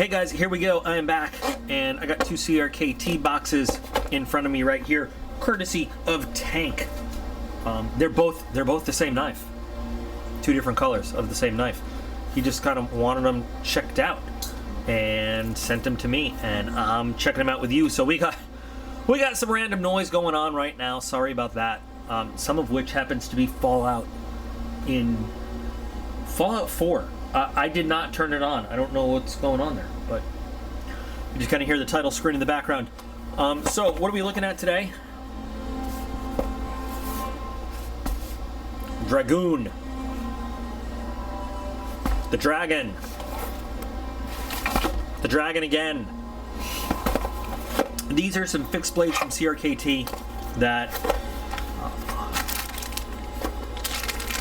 Hey guys, here we go. I am back, and I got two CRKT boxes in front of me right here, courtesy of Tank. They're both the same knife. Two different colors of the same knife. He just kind of wanted them checked out and sent them to me, and I'm checking them out with you. So we got some random noise going on right now. Sorry about that. Some of which happens to be Fallout 4. I did not turn it on. I don't know what's going on there, but you just kind of hear the title screen in the background. So what are we looking at today? Dragoon. The dragon. The dragon again. These are some fixed blades from CRKT that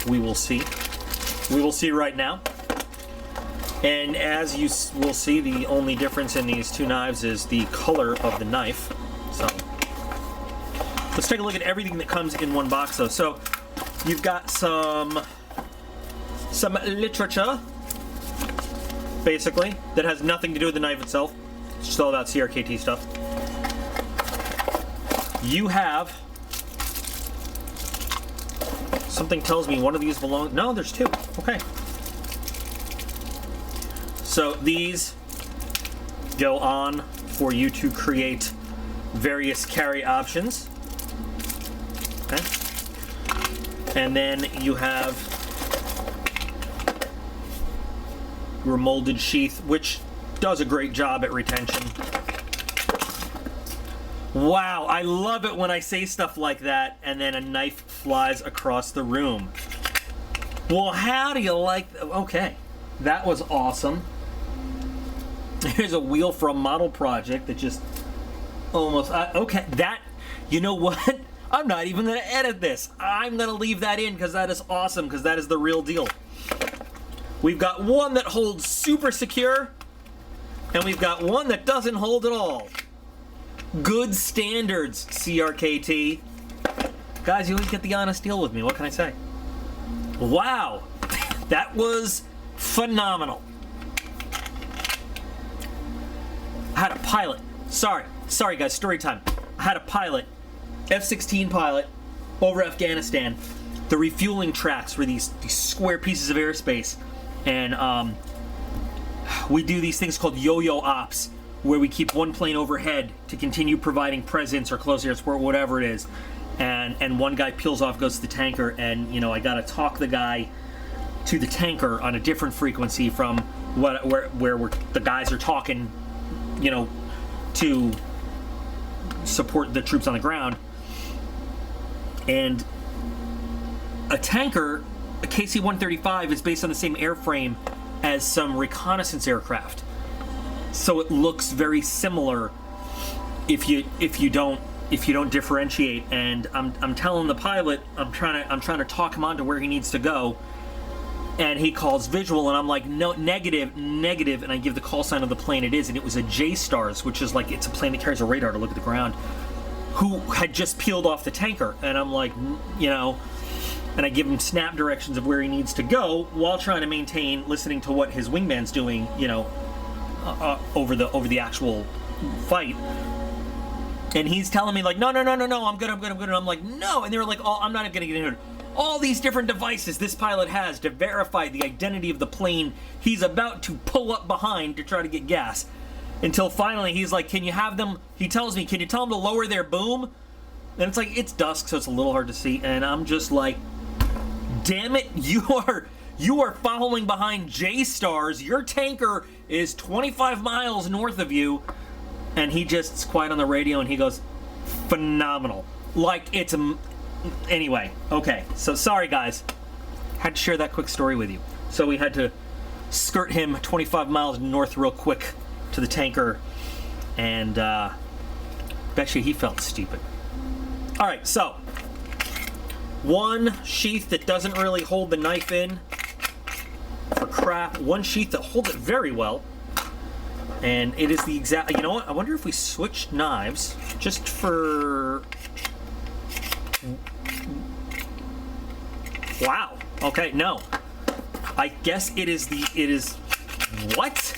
we will see. We will see right now. And as you will see, the only difference in these two knives is the color of the knife. So let's take a look at everything that comes in one box, though. So you've got some literature, basically, that has nothing to do with the knife itself. It's just all about CRKT stuff. You have, something tells me one of these belongs, no, there's two, okay. So these go on for you to create various carry options, okay. And then you have your molded sheath, which does a great job at retention. Wow, I love it when I say stuff like that and then a knife flies across the room. Well, how do you like... Okay, that was awesome. Here's a wheel for a model project that just almost... okay, that... You know what? I'm not even going to edit this. I'm going to leave that in because that is awesome, because that is the real deal. We've got one that holds super secure, and we've got one that doesn't hold at all. Good standards, CRKT. Guys, you always get the honest deal with me. What can I say? Wow. That was phenomenal. I had a pilot. Sorry guys, story time. I had a pilot, F-16 pilot, over Afghanistan. The refueling tracks were these square pieces of airspace. And we do these things called yo-yo ops, where we keep one plane overhead to continue providing presence or close air support, whatever it is. And one guy peels off, goes to the tanker, and you know, I gotta talk the guy to the tanker on a different frequency from where the guys are talking, you know, to support the troops on the ground. And a tanker, a KC-135, is based on the same airframe as some reconnaissance aircraft. So it looks very similar if you don't differentiate. And I'm telling the pilot, I'm trying to talk him on to where he needs to go, and he calls visual, and I'm like, no, negative, and I give the call sign of the plane it is, and it was a J-Stars, which is like, it's a plane that carries a radar to look at the ground, who had just peeled off the tanker. And I'm like, you know, and I give him snap directions of where he needs to go while trying to maintain listening to what his wingman's doing, you know, over the actual fight. And he's telling me like, no, I'm good. And I'm like, no. And they were like, oh, I'm not going to get into it. All these different devices this pilot has to verify the identity of the plane he's about to pull up behind to try to get gas. Until finally he's like, can you have them, he tells me, can you tell them to lower their boom? And it's like, it's dusk, so it's a little hard to see. And I'm just like, damn it, you are following behind J-Stars. Your tanker is 25 miles north of you. And he just is quiet on the radio, and he goes, phenomenal. Like, it's anyway, okay. So sorry, guys. Had to share that quick story with you. So we had to skirt him 25 miles north real quick to the tanker, and bet you he felt stupid. All right, so one sheath that doesn't really hold the knife in for crap. One sheath that holds it very well. And it is the exact, you know what? I wonder if we switch knives just for... Wow. Okay, no. I guess it is what?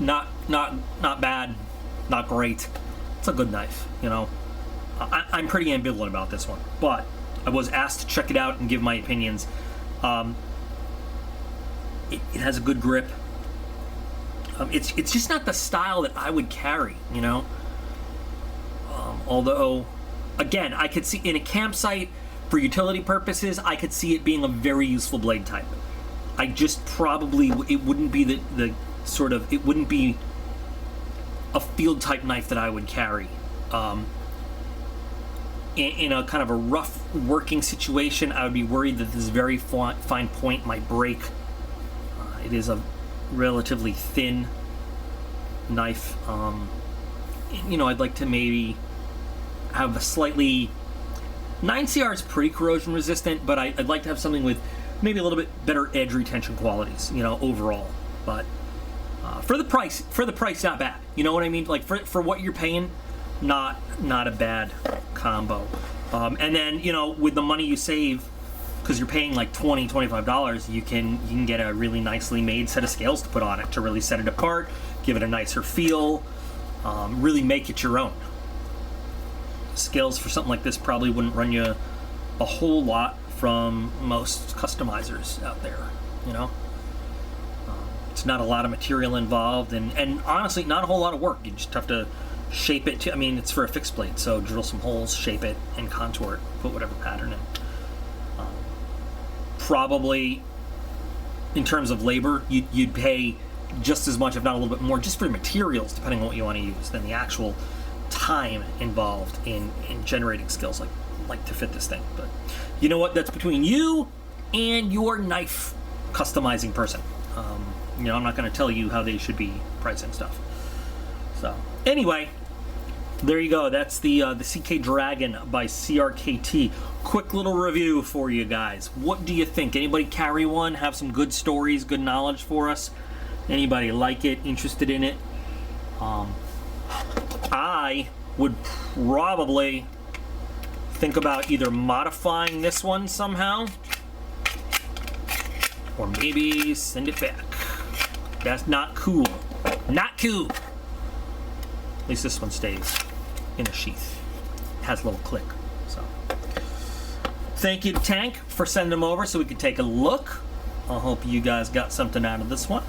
not bad, not great. It's a good knife, you know. I'm pretty ambivalent about this one, but I was asked to check it out and give my opinions. It has a good grip. It's just not the style that I would carry, you know. Although, again, I could see in a campsite for utility purposes, I could see it being a very useful blade type. I just probably, it wouldn't be the sort of, it wouldn't be a field type knife that I would carry. In a kind of a rough working situation, I would be worried that this very fine point might break. It is a relatively thin knife. You know, I'd like to maybe have a slightly, 9CR is pretty corrosion resistant, but I'd like to have something with maybe a little bit better edge retention qualities, you know, overall. But for the price, not bad. You know what I mean? Like for what you're paying, not a bad combo. And then, you know, with the money you save, because you're paying like $20, $25, you can get a really nicely made set of scales to put on it to really set it apart, give it a nicer feel, really make it your own. Scales for something like this probably wouldn't run you a whole lot from most customizers out there, you know. It's not a lot of material involved, and honestly, not a whole lot of work. You just have to shape it I mean, it's for a fixed blade, so drill some holes, shape it, and contour it, put whatever pattern in. Probably, in terms of labor, you'd pay just as much, if not a little bit more, just for materials, depending on what you want to use, than the actual time involved in generating skills like to fit this thing. But you know what? That's between you and your knife customizing person. You know, I'm not going to tell you how they should be pricing stuff. So anyway, there you go. That's the CK Dragon by CRKT. Quick little review for you guys. What do you think? Anybody carry one? Have some good stories, good knowledge for us? Anybody like it? Interested in it? I would probably think about either modifying this one somehow, or maybe send it back. That's not cool. Not cool. At least this one stays in a sheath. It has a little click. So, thank you to Tank for sending them over so we could take a look. I hope you guys got something out of this one.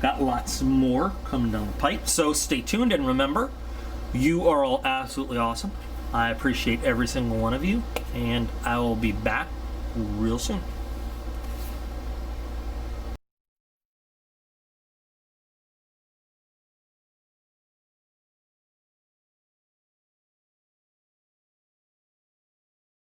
Got lots more coming down the pipe, so stay tuned, and remember, you are all absolutely awesome. I appreciate every single one of you, and I will be back real soon.